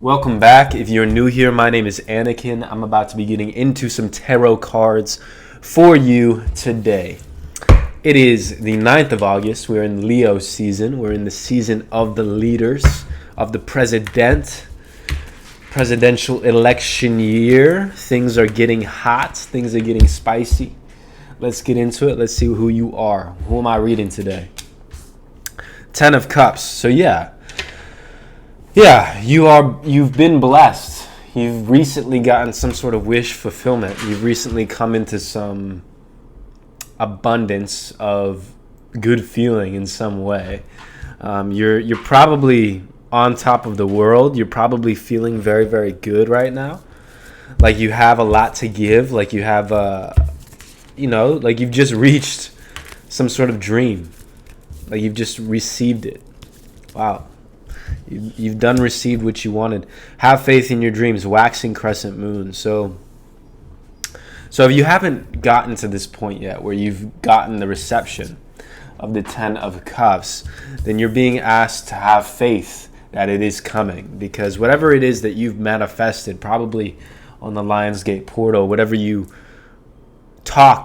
Welcome back. If you're new here, my name is Anakin. I'm about to be getting into some tarot cards for you today. It is the 9th of August. We're in Leo season. We're in the season of the leaders, of the presidential election year. Things are getting hot. Things are getting spicy. Let's get into it. Let's see who you are. Who am I reading today? 10 of Cups. So you've been blessed. You've recently gotten some sort of wish fulfillment. You've recently come into some abundance of good feeling in some way. You're probably on top of the world. You're probably feeling very, very good right now. Like you have a lot to give. Like you have like you've just reached some sort of dream. Like you've just received it. Wow. You've done received what you wanted. Have faith in your dreams. Waxing crescent moon. So if you haven't gotten to this point yet where you've gotten the reception of the 10 of Cups, then you're being asked to have faith that it is coming. Because whatever it is that you've manifested, probably on the Lionsgate portal, whatever you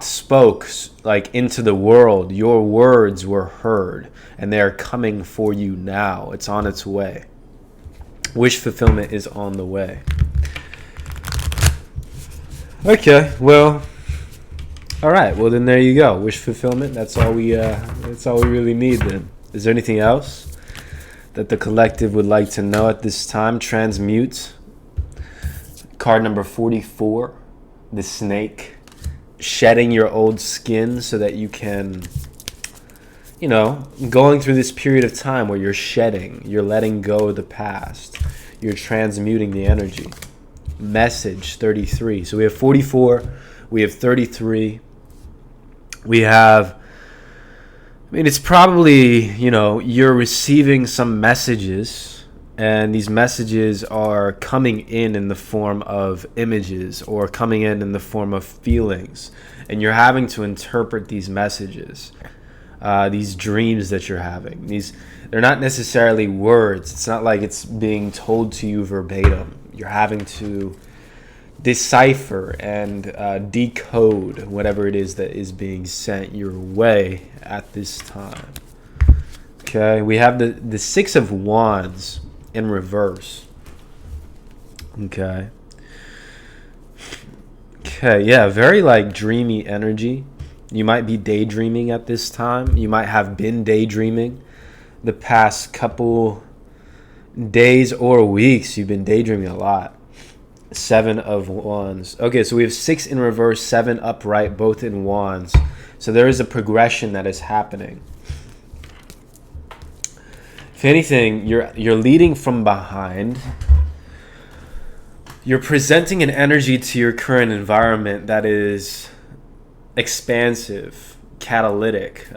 spoke like into the world, your words were heard and they are coming for you now. It's on its way. Wish fulfillment is on the way. Okay, well, all right. Well, then there you go. Wish fulfillment. That's all we really need. Then, is there anything else that the collective would like to know at this time? Transmute. Card number 44, the snake. Shedding your old skin so that you can, going through this period of time where you're shedding, you're letting go of the past, you're transmuting the energy. Message 33. So we have 44, we have 33, we have, it's probably, you're receiving some messages. And these messages are coming in the form of images or coming in the form of feelings. And you're having to interpret these messages, these dreams that you're having. They're not necessarily words. It's not like it's being told to you verbatim. You're having to decipher and decode whatever it is that is being sent your way at this time. Okay, we have the Six of Wands in reverse. Okay, yeah, very like dreamy energy. You might be daydreaming at this time. You might have been daydreaming the past couple days or weeks. You've been daydreaming a lot. 7 of Wands. Okay, so we have 6 in reverse, 7 upright, both in Wands. So there is a progression that is happening. If anything, you're leading from behind. You're presenting an energy to your current environment that is expansive, catalytic.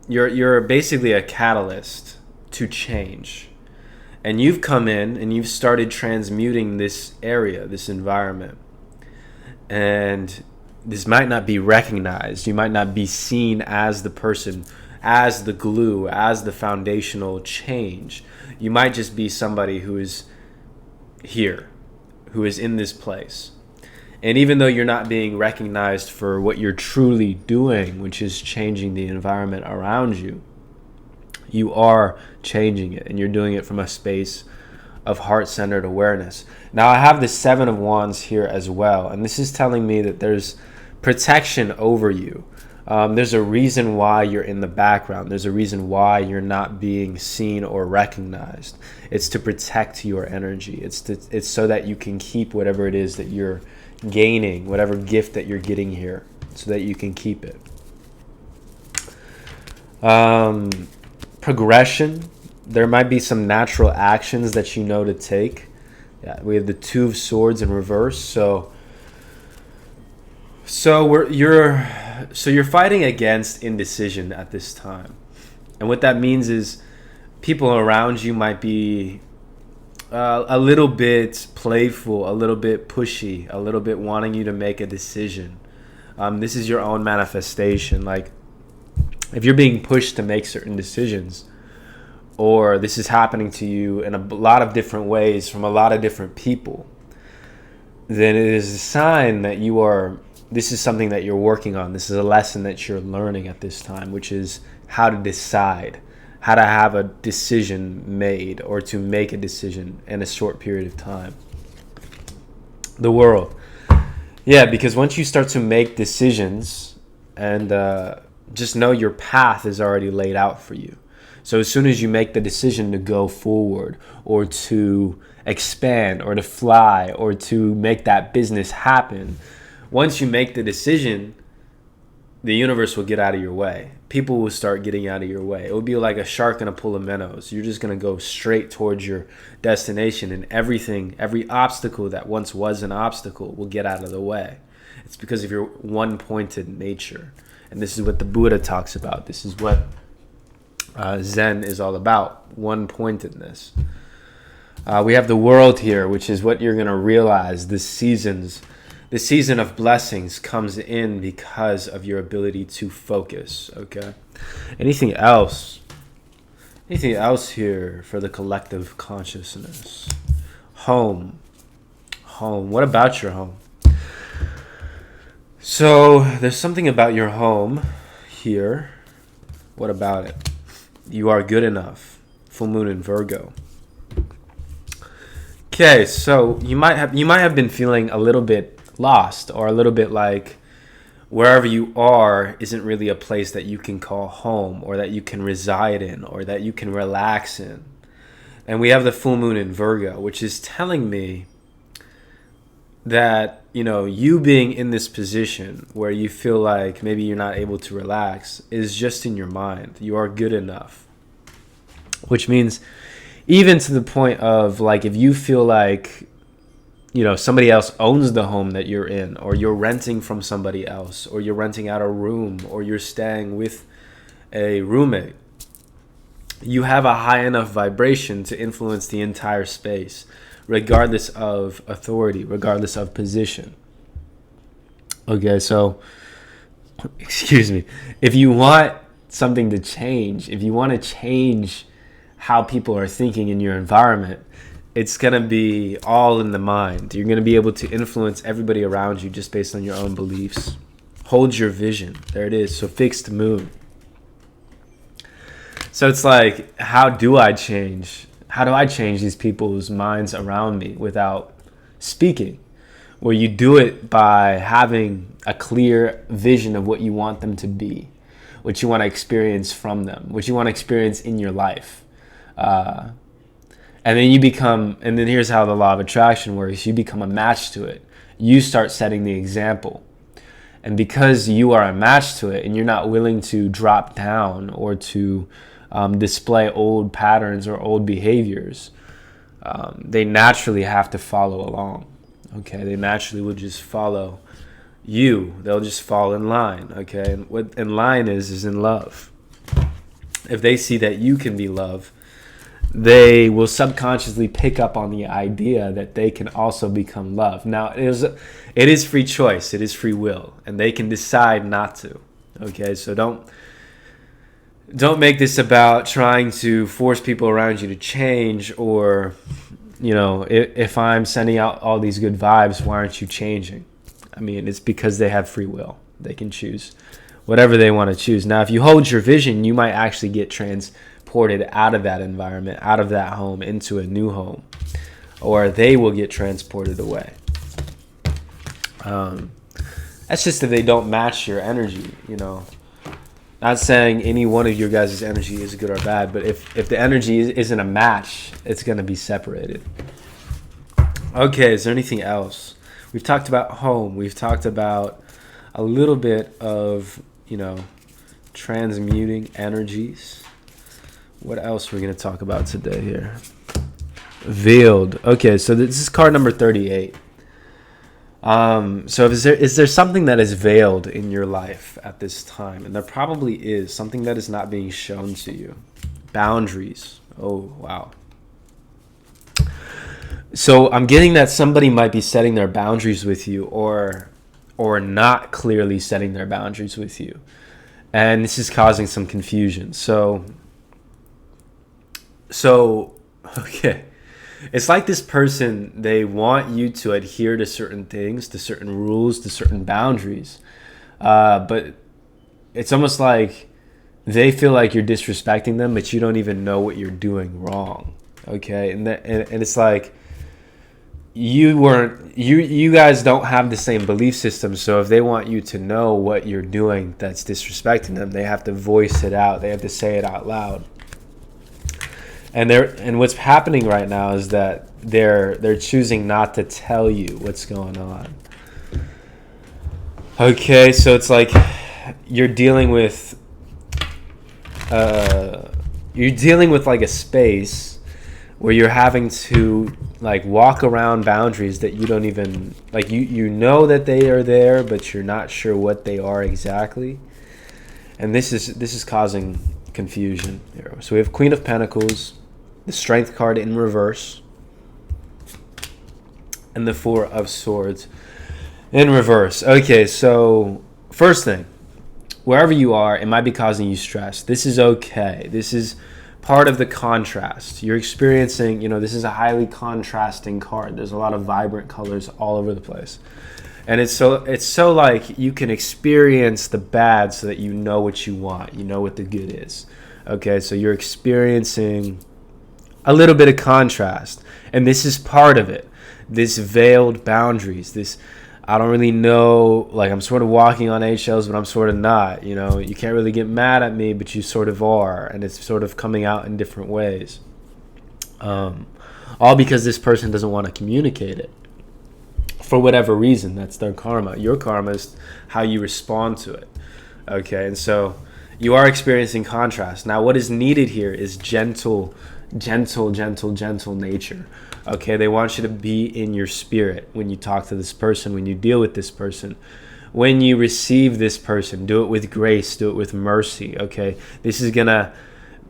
You're basically a catalyst to change. And you've come in and you've started transmuting this area, this environment. And this might not be recognized. You might not be seen as the person, as the glue, as the foundational change. You might just be somebody who is here, who is in this place. And even though you're not being recognized for what you're truly doing, which is changing the environment around you, you are changing it, and you're doing it from a space of heart-centered awareness. Now, I have the 7 of Wands here as well, and this is telling me that there's protection over you. There's a reason why you're in the background. There's a reason why you're not being seen or recognized. It's to protect your energy. It's so that you can keep whatever it is that you're gaining, whatever gift that you're getting here, so that you can keep it. Progression. There might be some natural actions that you know to take. Yeah, we have the 2 of Swords in reverse. So you're fighting against indecision at this time. And what that means is people around you might be a little bit playful, a little bit pushy, a little bit wanting you to make a decision. This is your own manifestation. Like, if you're being pushed to make certain decisions, or this is happening to you in a lot of different ways from a lot of different people, then it is a sign that this is something that you're working on. This is a lesson that you're learning at this time, which is how to decide, how to have a decision made, or to make a decision in a short period of time. The world. Yeah, because once you start to make decisions, and just know your path is already laid out for you. So as soon as you make the decision to go forward, or to expand, or to fly, or to make that business happen, once you make the decision, the universe will get out of your way. People will start getting out of your way. It will be like a shark in a pool of minnows. You're just going to go straight towards your destination, and every obstacle that once was an obstacle will get out of the way. It's because of your one-pointed nature. And this is what the Buddha talks about. This is what Zen is all about, one-pointedness. We have the world here, which is what you're going to realize. The season of blessings comes in because of your ability to focus, okay? Anything else? Anything else here for the collective consciousness? Home. What about your home? So there's something about your home here. What about it? You are good enough. Full moon in Virgo. Okay, so you might have been feeling a little bit lost, or a little bit like wherever you are isn't really a place that you can call home, or that you can reside in, or that you can relax in. And we have the full moon in Virgo, which is telling me that, you being in this position where you feel like maybe you're not able to relax is just in your mind. You are good enough. Which means even to the point of, like, if you feel like, somebody else owns the home that you're in, or you're renting from somebody else, or you're renting out a room, or you're staying with a roommate, you have a high enough vibration to influence the entire space, regardless of authority, regardless of position. Okay, so, excuse me, if you want something to change, if you want to change how people are thinking in your environment, it's going to be all in the mind. You're going to be able to influence everybody around you just based on your own beliefs. Hold your vision. There it is. So fixed moon. So it's like, how do I change? How do I change these people's minds around me without speaking? Well, you do it by having a clear vision of what you want them to be, what you want to experience from them, what you want to experience in your life. And then here's how the law of attraction works. You become a match to it. You start setting the example. And because you are a match to it, and you're not willing to drop down or to display old patterns or old behaviors, they naturally have to follow along. Okay, they naturally will just follow you. They'll just fall in line. Okay, and what in line is in love. If they see that you can be love, they will subconsciously pick up on the idea that they can also become love. Now, it is free choice. It is free will, and they can decide not to. Okay, so don't make this about trying to force people around you to change, or, if I'm sending out all these good vibes, why aren't you changing? I mean, it's because they have free will. They can choose whatever they want to choose. Now, if you hold your vision, you might actually get transported out of that environment, out of that home, into a new home, or they will get transported away. That's just if they don't match your energy, Not saying any one of your guys' energy is good or bad, but if the energy isn't a match, it's going to be separated. Okay, is there anything else? We've talked about home. We've talked about a little bit of, transmuting energies. What else are we going to talk about today here? Veiled. Okay, so this is card number 38. So is there something that is veiled in your life at this time? And there probably is something that is not being shown to you. Boundaries. Oh, wow. So I'm getting that somebody might be setting their boundaries with you, or not clearly setting their boundaries with you. And this is causing some confusion. So So, okay. It's like this person, they want you to adhere to certain things, to certain rules, to certain boundaries. But it's almost like they feel like you're disrespecting them, but you don't even know what you're doing wrong. Okay? And it's like you guys don't have the same belief system, so if they want you to know what you're doing that's disrespecting them, they have to voice it out. They have to say it out loud. And what's happening right now is that they're choosing not to tell you what's going on. Okay, so it's like you're dealing with like a space where you're having to like walk around boundaries that you don't even like. You know that they are there, but you're not sure what they are exactly. And this is causing confusion here. So we have Queen of Pentacles, the Strength card in reverse, and the Four of Swords in reverse. Okay, so first thing, wherever you are, it might be causing you stress. This is okay. This is part of the contrast. You're experiencing, this is a highly contrasting card. There's a lot of vibrant colors all over the place. And it's so like you can experience the bad so that you know what you want. You know what the good is. Okay, so you're experiencing a little bit of contrast. And this is part of it. This veiled boundaries, this I don't really know, like I'm sort of walking on eggshells, but I'm sort of not, you can't really get mad at me, but you sort of are, and it's sort of coming out in different ways. All because this person doesn't want to communicate it. For whatever reason, that's their karma. Your karma is how you respond to it. Okay, and so you are experiencing contrast. Now, what is needed here is gentle nature. Okay, they want you to be in your spirit when you talk to this person, when you deal with this person, when you receive this person. Do it with grace, do it with mercy. Okay, this is gonna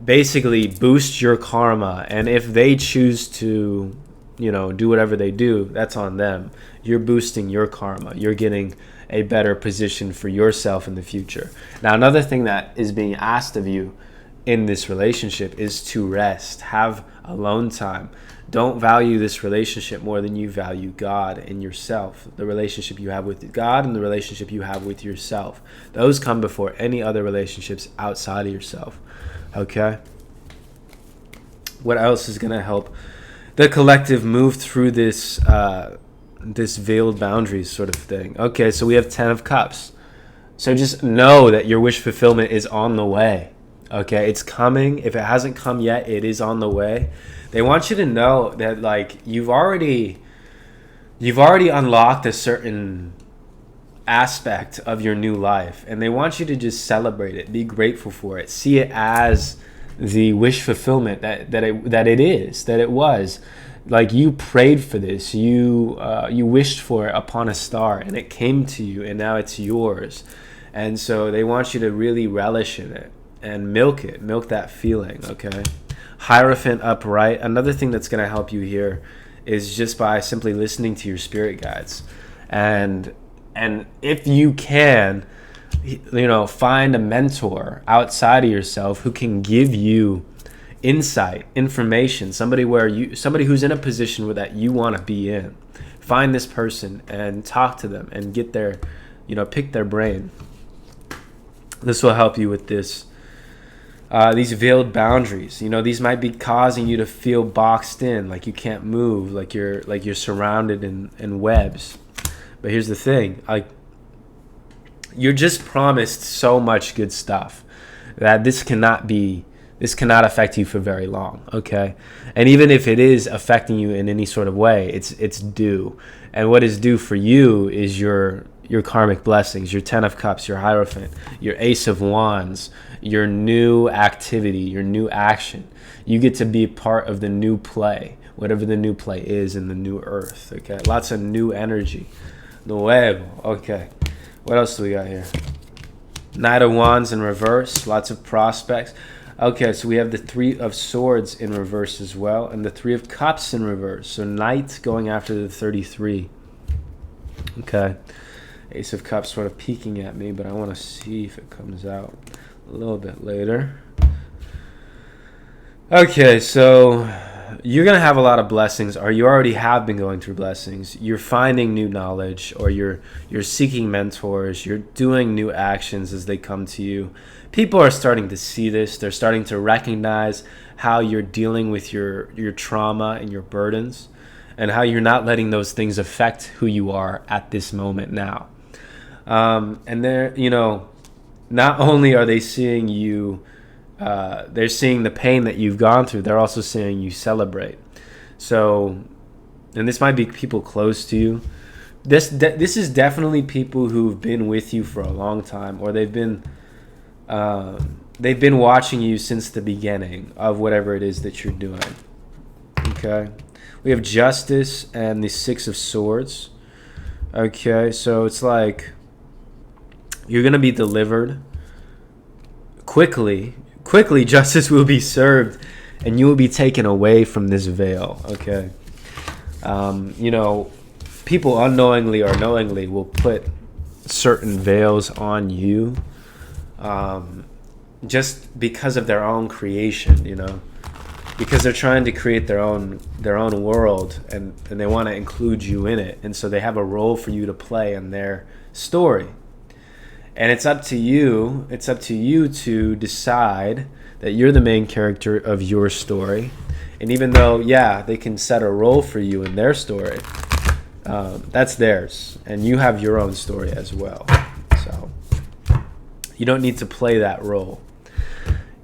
basically boost your karma, and if they choose to do whatever they do, that's on them. You're boosting your karma. You're getting a better position for yourself in the future. Now, another thing that is being asked of you in this relationship is to rest. Have alone time. Don't value this relationship more than you value God and yourself. The relationship you have with God and the relationship you have with yourself. Those come before any other relationships outside of yourself. Okay? What else is going to help the collective move through this this veiled boundaries sort of thing? Okay, so we have 10 of Cups. So just know that your wish fulfillment is on the way. Okay, it's coming. If it hasn't come yet, it is on the way. They want you to know that like you've already unlocked a certain aspect of your new life, and they want you to just celebrate it, be grateful for it, see it as the wish fulfillment that it was. Like you prayed for this, you wished for it upon a star, and it came to you, and now it's yours. And so they want you to really relish in it and milk that feeling. Okay, Hierophant upright. Another thing that's going to help you here is just by simply listening to your spirit guides, and if you can, find a mentor outside of yourself who can give you insight, information, somebody who's in a position where that you want to be in. Find this person and talk to them and get their, pick their brain. This will help you with this. These veiled boundaries, these might be causing you to feel boxed in, like you can't move, like you're surrounded in webs. But here's the thing, you're just promised so much good stuff that this cannot affect you for very long. Okay, and even if it is affecting you in any sort of way, it's due. And what is due for you is your karmic blessings, your 10 of Cups, your Hierophant, your Ace of Wands, your new activity, your new action. You get to be part of the new play, whatever the new play is in the new earth. Okay, lots of new energy. Nuevo. Okay, what else do we got here? Knight of Wands in reverse, lots of prospects. Okay, so we have the 3 of Swords in reverse as well, and the 3 of Cups in reverse. So Knight going after the 33. Okay. Ace of Cups sort of peeking at me, but I want to see if it comes out a little bit later. Okay, so you're gonna have a lot of blessings, or you already have been going through blessings. You're finding new knowledge, or you're seeking mentors. You're doing new actions as they come to you. People are starting to see this. They're starting to recognize how you're dealing with your trauma and your burdens, and how you're not letting those things affect who you are at this moment now. And they're, not only are they seeing you, they're seeing the pain that you've gone through. They're also seeing you celebrate. So, and this might be people close to you. This is definitely people who've been with you for a long time, or they've been watching you since the beginning of whatever it is that you're doing. Okay, we have Justice and the Six of Swords. Okay, so it's like you're gonna be delivered quickly. Justice will be served, and you will be taken away from this veil. Okay, people unknowingly or knowingly will put certain veils on you, just because of their own creation. Because they're trying to create their own world, and they want to include you in it, and so they have a role for you to play in their story. And it's up to you to decide that you're the main character of your story. And even though, they can set a role for you in their story, that's theirs. And you have your own story as well. So you don't need to play that role.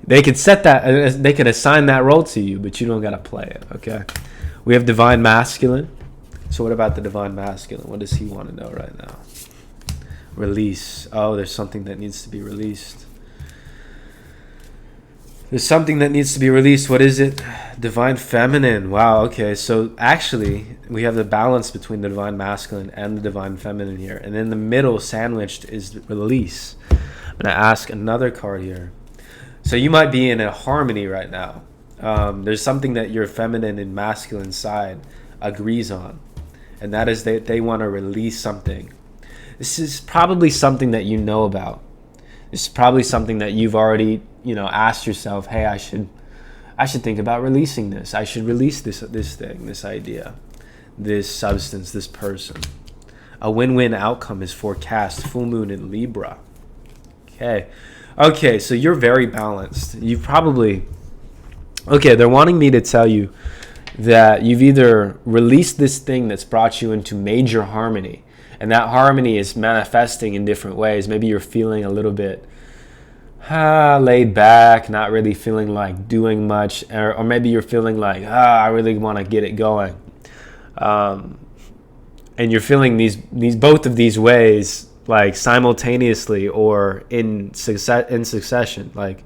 They could they could assign that role to you, but you don't got to play it, okay? We have Divine Masculine. So what about the Divine Masculine? What does he want to know right now? Release. Oh, there's something that needs to be released. There's something that needs to be released. What is it? Divine Feminine. Wow, okay. So actually, we have the balance between the Divine Masculine and the Divine Feminine here. And in the middle, sandwiched, is release. I'm going to ask another card here. So you might be in a harmony right now. There's something that your feminine and masculine side agrees on. And that is that they want to release something. This is probably something that you know about. This is probably something that you've already, asked yourself, hey, I should think about releasing this. I should release this thing, this idea, this substance, this person. A win-win outcome is forecast. Full moon in Libra. Okay, so you're very balanced. They're wanting me to tell you that you've either released this thing that's brought you into major harmony, and that harmony is manifesting in different ways. Maybe you're feeling a little bit laid back, not really feeling like doing much, or maybe you're feeling like, I really want to get it going. And you're feeling these both of these ways, like simultaneously or in succession. Like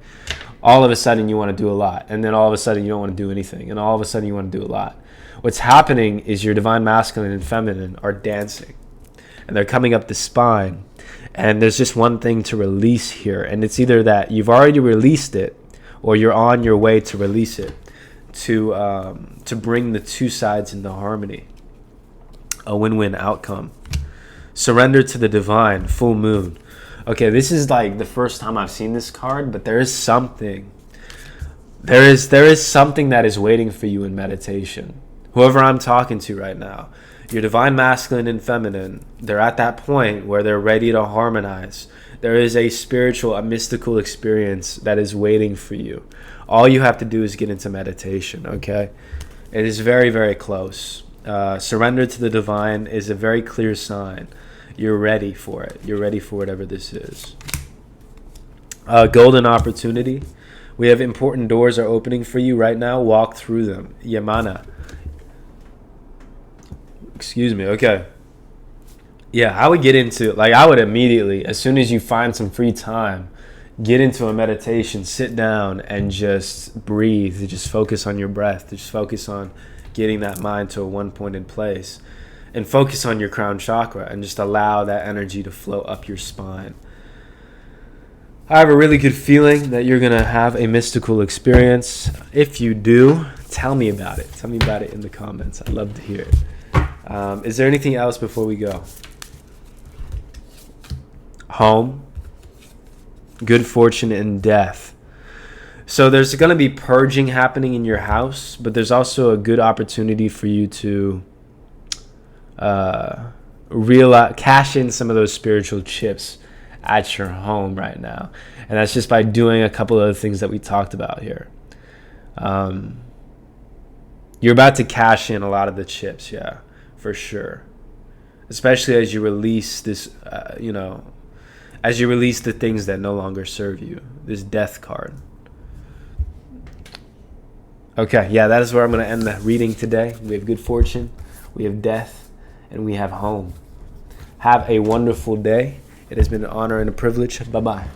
all of a sudden you want to do a lot, and then all of a sudden you don't want to do anything, and all of a sudden you want to do a lot. What's happening is your Divine Masculine and Feminine are dancing, and they're coming up the spine, and there's just one thing to release here, and it's either that you've already released it, or you're on your way to release it, to bring the two sides into harmony, a win-win outcome. Surrender to the divine. Full moon. Okay, this is like the first time I've seen this card, but there is something that is waiting for you in meditation. Whoever I'm talking to right now, your Divine Masculine and Feminine, they're at that point where they're ready to harmonize. There is a spiritual, a mystical experience that is waiting for you. All you have to do is get into meditation, okay? It is very, very close. Surrender to the divine is a very clear sign. You're ready for it. You're ready for whatever this is. Golden opportunity. We have important doors are opening for you right now. Walk through them. Yamana. Excuse me. Okay. Yeah, I would get into, I would immediately, as soon as you find some free time, get into a meditation, sit down and just breathe. Just focus on your breath. Just focus on getting that mind to a one-pointed place. And focus on your crown chakra and just allow that energy to flow up your spine. I have a really good feeling that you're going to have a mystical experience. If you do, tell me about it. Tell me about it in the comments. I'd love to hear it. Is there anything else before we go? Home, good fortune, and death. So there's going to be purging happening in your house, but there's also a good opportunity for you to cash in some of those spiritual chips at your home right now. And that's just by doing a couple of the things that we talked about here. You're about to cash in a lot of the chips, yeah, for sure. Especially as you release this, as you release the things that no longer serve you. This death card. Okay, yeah, that is where I'm going to end the reading today. We have good fortune, we have death, and we have home. Have a wonderful day. It has been an honor and a privilege. Bye-bye.